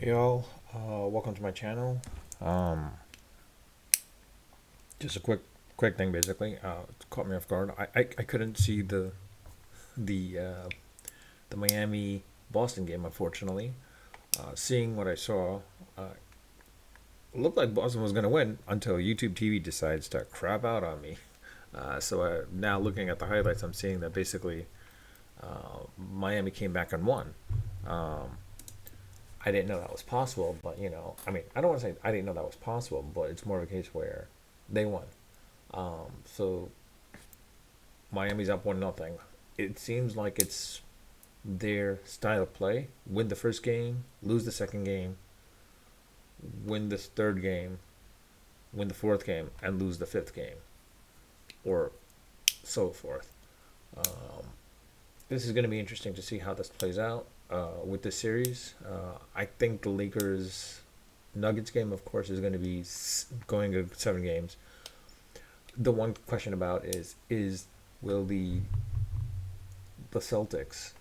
Hey y'all, welcome to my channel. Um, just a quick thing basically. It caught me off guard. I couldn't see the uh, the Miami Boston game unfortunately. Seeing what I saw, uh, it looked like Boston was gonna win until YouTube TV decides to crap out on me. So now looking at the highlights, I'm seeing that basically Miami came back and won. Um, I didn't know that was possible, but I mean, I don't want to say I didn't know that was possible, but it's more of a case where they won. So Miami's up 1-0. It seems like it's their style of play: win the first game, lose the second game, win the third game, win the fourth game, and lose the fifth game, or so forth. Um, this is going to be interesting to see how this plays out with this series. I think the Lakers Nuggets game, of course, is going to be going to 7 games. The one question about is will the Celtics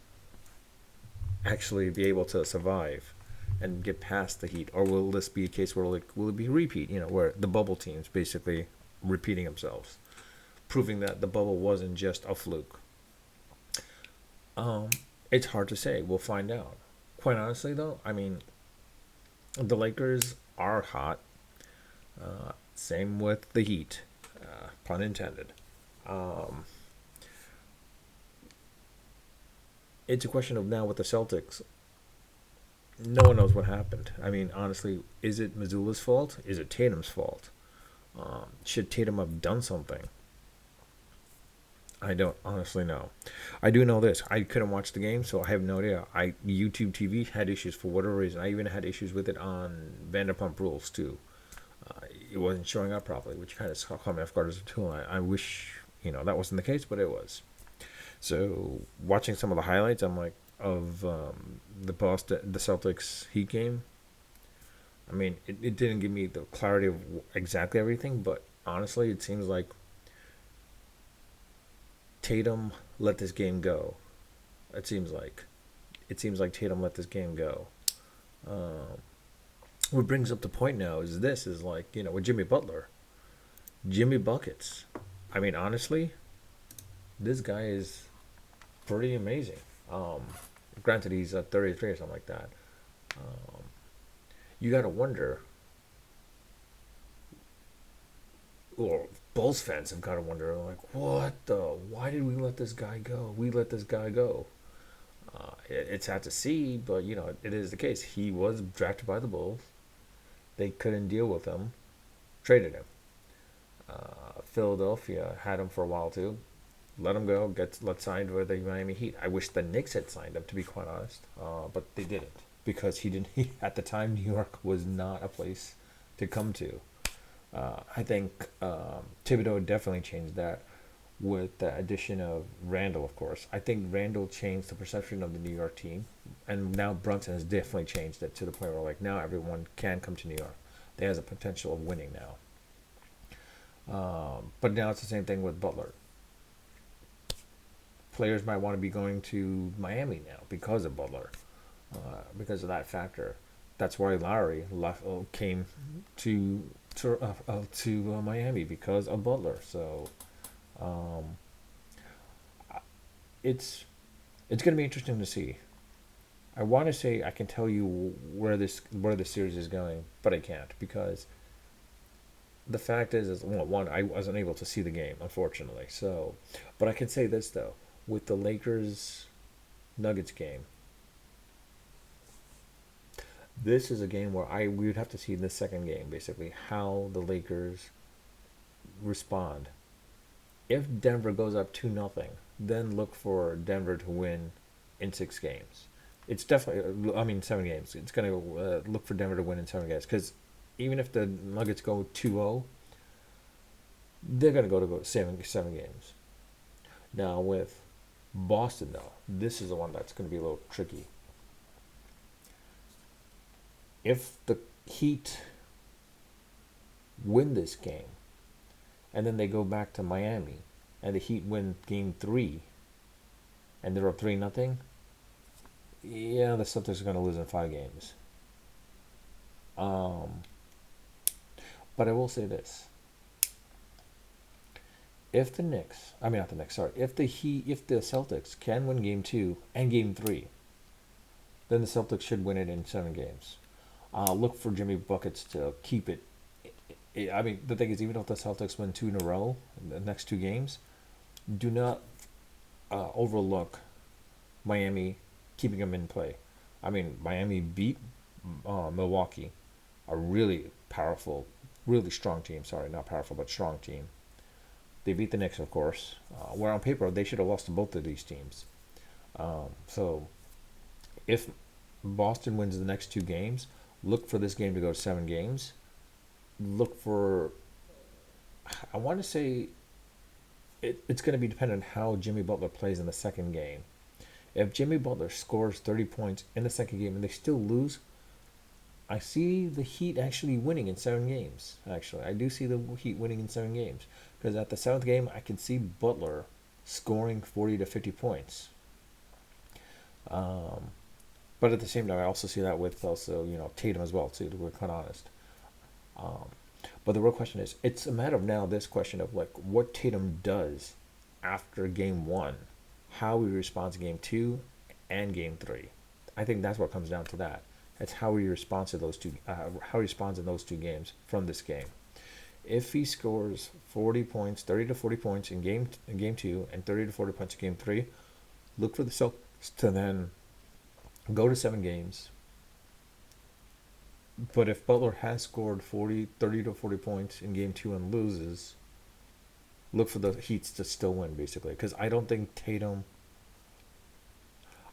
actually be able to survive and get past the Heat, or will this be a case where like will it be a repeat? Where the bubble teams basically repeating themselves, proving that the bubble wasn't just a fluke. Um, it's hard to say. We'll find out. Quite honestly, though, I mean, the Lakers are hot. Same with the Heat, pun intended. Um, it's a question of now with the Celtics. No one knows what happened. I mean, honestly, is it Missoula's fault? Is it Tatum's fault? Should Tatum have done something? I don't honestly know. I do know this. I couldn't watch the game, so I have no idea. YouTube TV had issues for whatever reason. I even had issues with it on Vanderpump Rules too. It wasn't showing up properly, which kind of caught me off guard as a tool. I wish that wasn't the case, but it was. So watching some of the highlights, I'm like of the Celtics Heat game. I mean, it didn't give me the clarity of exactly everything, but honestly, it seems like Tatum let this game go. It seems like Tatum let this game go. Um, what brings up the point now is this is like with Jimmy Butler, Jimmy buckets. I mean, honestly, this guy is pretty amazing. Um, Granted, he's 33 or something like that. Um, you got to wonder, or Bulls fans have got to wonder, like, what the? Why did we let this guy go? We let this guy go. It's sad to see, but it is the case. He was drafted by the Bulls. They couldn't deal with him, traded him. Philadelphia had him for a while too. Let him go. Let signed with the Miami Heat. I wish the Knicks had signed him, to be quite honest, but they didn't because he didn't. At the time, New York was not a place to come to. I think Thibodeau definitely changed that with the addition of Randall, of course. I think Randall changed the perception of the New York team, and now Brunson has definitely changed it to the point where like now everyone can come to New York. They has a potential of winning now. But now it's the same thing with Butler. Players might want to be going to Miami now because of Butler, because of that factor. That's why Lowry left, came to Miami because of Butler. So um, it's it's going to be interesting to see. I want to say I can tell you where the series is going, but I can't because the fact is well, one, I wasn't able to see the game unfortunately. So, but I can say this though, with the Lakers Nuggets game, this is a game where I we would have to see in the second game basically how the Lakers respond. If Denver goes up 2-0, then look for Denver to win in 6 games. It's definitely, I mean, 7 games. It's going to look for Denver to win in 7 games because even if the Nuggets go 2-0, they're going to go 7 games. Now, with Boston, though, this is the one that's going to be a little tricky. If the Heat win this game and then they go back to Miami and the Heat win game 3 and they're up 3-0, yeah, the Celtics are going to lose in 5 games. Um, but I will say this: if the Knicks, I mean not the Knicks, sorry, if the Celtics can win Game Two and Game Three, then the Celtics should win it in 7 games. Look for Jimmy buckets to keep it. I mean, the thing is, even if the Celtics win two in a row, the next 2 games, do not overlook Miami keeping them in play. I mean, Miami beat Milwaukee, a really powerful, really strong team. Sorry, not powerful, but strong team. They beat the Knicks, of course. Where on paper they should have lost to both of these teams. So if Boston wins the next 2 games, look for this game to go 7 games. Look for, I want to say, it's going to be dependent on how Jimmy Butler plays in the second game. If Jimmy Butler scores 30 points in the second game and they still lose, I see the Heat actually winning in 7 games. Actually, I do see the Heat winning in 7 games because at the seventh game, I can see Butler scoring 40 to 50 points. Um, but at the same time, I also see that with also Tatum as well too. To be quite honest. Um, but the real question is, it's a matter of now this question of like what Tatum does after game one, how he responds to game two and game three. I think that's what comes down to that. It's how he responds to those two, how he responds in those 2 games from this game. If he scores 40 points, 30 to 40 points in game two, and 30 to 40 points in game three, look for the Celtics to then go to 7 games. But if Butler has scored 30 to 40 points in game two and loses, look for the Heats to still win, basically. Because I don't think Tatum.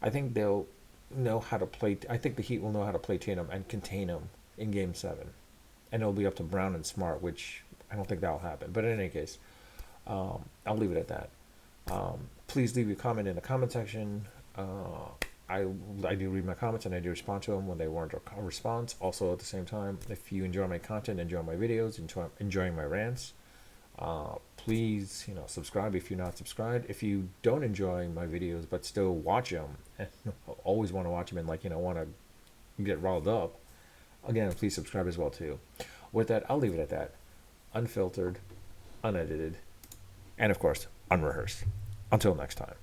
I think they'll know how to play. I think the Heat will know how to play Tatum and contain him in game seven. And it'll be up to Brown and Smart, which I don't think that'll happen. But in any case, I'll leave it at that. Please leave your comment in the comment section. I, I do read my comments and I do respond to them when they warrant a response. Also, at the same time, if you enjoy my content, enjoy my videos, enjoying my rants, please subscribe if you're not subscribed. If you don't enjoy my videos but still watch them and always want to watch them and want to get riled up, again, please subscribe as well too. With that, I'll leave it at that. Unfiltered, unedited, and of course, unrehearsed. Until next time.